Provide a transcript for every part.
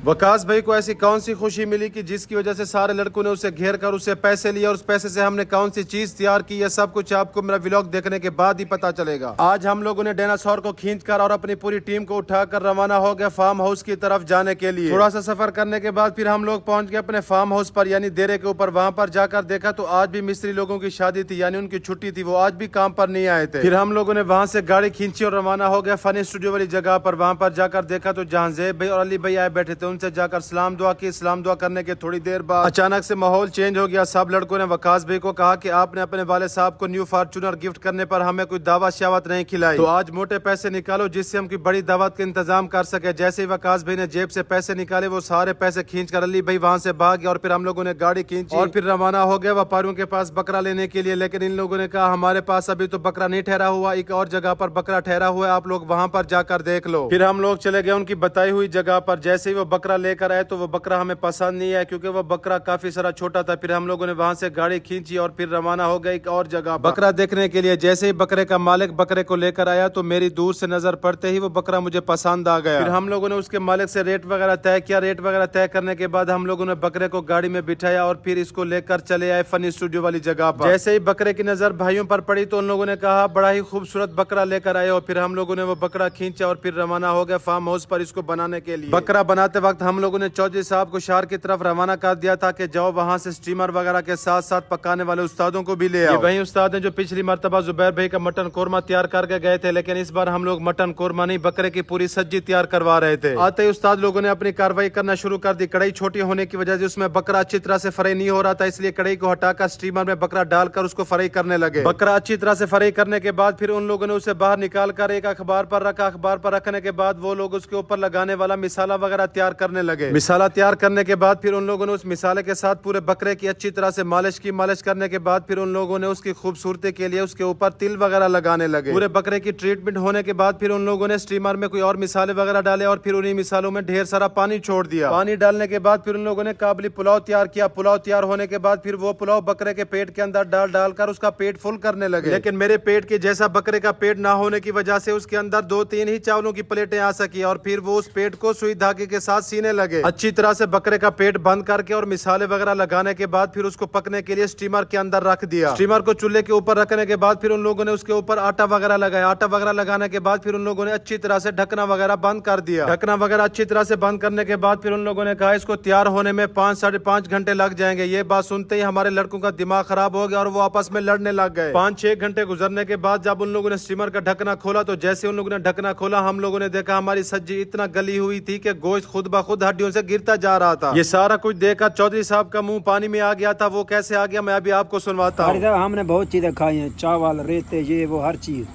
वकास भाई को ऐसी कौन सी खुशी मिली कि जिसकी वजह से सारे लड़कों ने उसे घेर कर उससे पैसे लिए और उस पैसे से हमने कौन सी चीज तैयार की, ये सब कुछ आपको मेरा व्लॉग देखने के बाद ही पता चलेगा। आज हम लोगों ने डायनासोर को खींचकर और अपनी पूरी टीम को उठाकर रवाना हो गया फार्म हाउस की तरफ जाने के लिए। थोड़ा सा सफर करने के बाद फिर हम लोग पहुंच गए अपने फार्म हाउस पर यानी डेरे के ऊपर। वहां पर जाकर देखा तो आज भी मिस्त्री लोगों की शादी थी यानी उनकी छुट्टी थी, वो आज भी काम पर नहीं आए थे। फिर हम लोगों ने वहां से गाड़ी खींची और रवाना हो गया फनी स्टूडियो वाली जगह पर। वहां पर जाकर देखा तो जहांजेब भाई और अली भाई आए बैठे थे, उनसे जाकर सलाम दुआ की। सलाम दुआ करने के थोड़ी देर बाद अचानक से माहौल चेंज हो गया। सब लड़कों ने वकास भाई को कहा कि आपने अपने वाले साहब को न्यू फॉर्च्यूनर गिफ्ट करने पर हमें कोई दावत शावत नहीं खिलाई, तो आज मोटे पैसे निकालो जिससे हम कोई बड़ी दावत का इंतजाम कर सके। जैसे ही वकास भाई ने जेब से पैसे निकाले वो सारे पैसे खींच कर अली भाई वहां से भाग गया और फिर हम लोगों ने गाड़ी खींची और फिर रवाना हो गया व्यापारियों के पास बकरा लेने के लिए। लेकिन इन लोगों ने कहा हमारे पास अभी तो बकरा नहीं ठहरा हुआ, एक और जगह पर बकरा ठहरा हुआ है, आप लोग वहां पर जाकर देख लो। फिर हम लोग चले गए उनकी बताई हुई जगह पर। जैसे ही वो बकरा लेकर आए तो वो बकरा हमें पसंद नहीं है क्योंकि वो बकरा काफी सारा छोटा था। फिर हम लोगों ने वहां से गाड़ी खींची और फिर रवाना हो गए एक और जगह बकरा देखने के लिए। जैसे ही बकरे का मालिक बकरे को लेकर आया तो मेरी दूर से नजर पड़ते ही वो बकरा मुझे पसंद आ गया। फिर हम लोगों ने उसके मालिक से रेट वगैरह तय किया। रेट वगैरह तय करने के बाद हम लोगों ने बकरे को गाड़ी में बिठाया और फिर इसको लेकर चले आए फनी स्टूडियो वाली जगह पर। जैसे ही बकरे की नजर भाइयों पर पड़ी तो उन लोगों ने कहा बड़ा ही खूबसूरत बकरा लेकर आए। और फिर हम लोगों ने वो बकरा खींचा और फिर रवाना हो गया फार्म हाउस पर इसको बनाने के लिए। बकरा बनाते वक्त हम लोगों ने चौधरी साहब को शहर की तरफ रवाना कर दिया था कि जाओ वहां से स्टीमर वगैरह के साथ साथ पकाने वाले उस्तादों को भी ले आओ। ये वही उस्ताद हैं जो पिछली मर्तबा जुबैर भाई का मटन कोरमा तैयार करके गए थे, लेकिन इस बार हम लोग मटन कोरमा नहीं बकरे की पूरी सब्जी तैयार करवा रहे थे। आते ही उस्ताद लोगों ने अपनी कार्रवाई करना शुरू कर दी। कढ़ाई छोटी होने की वजह से उसमें बकरा अच्छी तरह से फ्राई नहीं हो रहा था, इसलिए कढ़ाई को हटाकर स्टीमर में बकरा डालकर उसको फ्राई करने लगे। बकरा अच्छी तरह से फ्राई करने के बाद फिर उन लोगों ने उसे बाहर निकाल कर एक अखबार पर रखा। अखबार पर रखने के बाद वो लोग उसके ऊपर लगाने वाला मिसाला वगैरह तैयार करने लगे। मिसाला तैयार करने के बाद फिर उन लोगों ने उस मिसाले के साथ पूरे बकरे की अच्छी तरह से मालिश की। मालिश करने के बाद फिर उन लोगों ने उसकी खूबसूरती के लिए उसके ऊपर तिल वगैरह लगाने लगे। पूरे बकरे की ट्रीटमेंट होने के बाद फिर उन लोगों ने स्टीमर में कोई और मिसाले वगैरह डाले और फिर उन्हीं मिसालों में ढेर सारा पानी छोड़ दिया। पानी डालने के बाद फिर उन लोगों ने काबली पुलाव तैयार किया। पुलाव तैयार होने के बाद फिर वो पुलाव बकरे के पेट के अंदर डालकर उसका पेट फुल करने लगे। लेकिन मेरे पेट के जैसा बकरे का पेट ना होने की वजह से उसके अंदर 2-3 ही चावलों की प्लेटें आ सकी और फिर वो उस पेट को सुई धागे के साथ सीने लगे। अच्छी तरह से बकरे का पेट बंद करके और मिसाले वगैरह लगाने के बाद फिर उसको पकने के लिए स्टीमर के अंदर रख दिया। स्टीमर को चूल्हे के ऊपर रखने के बाद फिर उन लोगों ने उसके ऊपर आटा वगैरह लगाया। आटा वगैरह लगाने के बाद फिर उन लोगों ने अच्छी तरह से ढकना वगैरह बंद कर दिया। ढकना वगैरह अच्छी तरह से बंद करने के बाद फिर उन लोगों ने कहा इसको तैयार होने में 5-5.5 घंटे लग जाएंगे। ये बात सुनते ही हमारे लड़कों का दिमाग खराब हो गया और वो आपस में लड़ने लग गए। 5-6 घंटे गुजरने के बाद जब उन लोगों ने स्टीमर का ढकना खोला तो जैसे उन लोगों ने ढकना खोला हम लोगों ने देखा हमारी सब्जी इतना गली हुई थी कि गोश्त खुद ब खुद हड्डियों से गिरता जा रहा था। ये सारा कुछ देखकर चौधरी साहब का मुंह पानी में आ गया था। वो कैसे आ गया मैं अभी आपको सुनवाता हूँ। हमने बहुत चीजें खाई हैं, चावल रेते ये वो हर चीज,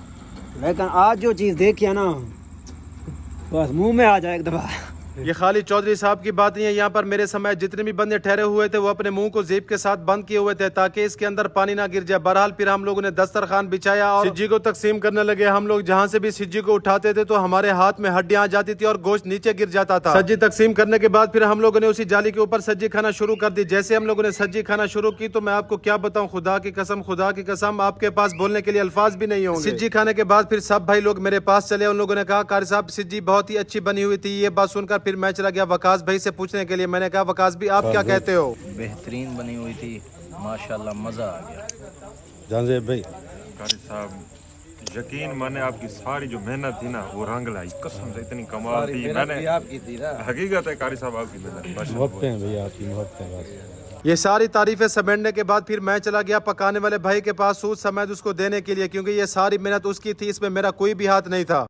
लेकिन आज जो चीज देखी है ना बस मुंह में आ जाए एक दफा। ये खाली चौधरी साहब की बात नहीं है, यहाँ पर मेरे समय जितने भी बंदे ठहरे हुए थे वो अपने मुंह को जेब के साथ बंद किए हुए थे ताकि इसके अंदर पानी ना गिर जाए। बहरहाल फिर हम लोगों ने दस्तरखान बिछाया और सिज्जी को तकसीम करने लगे। हम लोग जहाँ से भी सिज्जी को उठाते थे तो हमारे हाथ में हड्डियां आ जाती थी और गोश्त नीचे गिर जाता था। सब्जी तकसीम करने के बाद फिर हम लोगों ने उसी जाली के ऊपर सब्जी खाना शुरू कर दी। जैसे हम लोगों ने सब्जी खाना शुरू की तो मैं आपको क्या बताऊं, खुदा की कसम आपके पास बोलने के लिए अल्फाज भी नहीं होंगे। सब्जी खाने के बाद फिर सब भाई लोग मेरे पास चले। उन लोगों ने कहा कारी साहब सब्जी बहुत ही अच्छी बनी हुई थी। ये बात सुनकर फिर मैं चला गया वकास भाई से पूछने के लिए। मैंने कहा वकास भी आप क्या कहते हो? बेहतरीन बनी हुई थी माशाल्लाह, मजा आ गया। जहांजेब भाई कारी साहब यकीन माने आपकी सारी जो मेहनत थी ना वो रंग लाई, कसम से इतनी कमाल थी। मैंने आपकी थी ना, हकीकत है कारी साहब आपकी मेहनत। ये सारी तारीफें समेटने के बाद फिर मैं चला गया पकाने वाले भाई के पास सूद समेत उसको देने के लिए, क्योंकि ये सारी मेहनत उसकी थी, इसमें मेरा कोई भी हाथ नहीं था।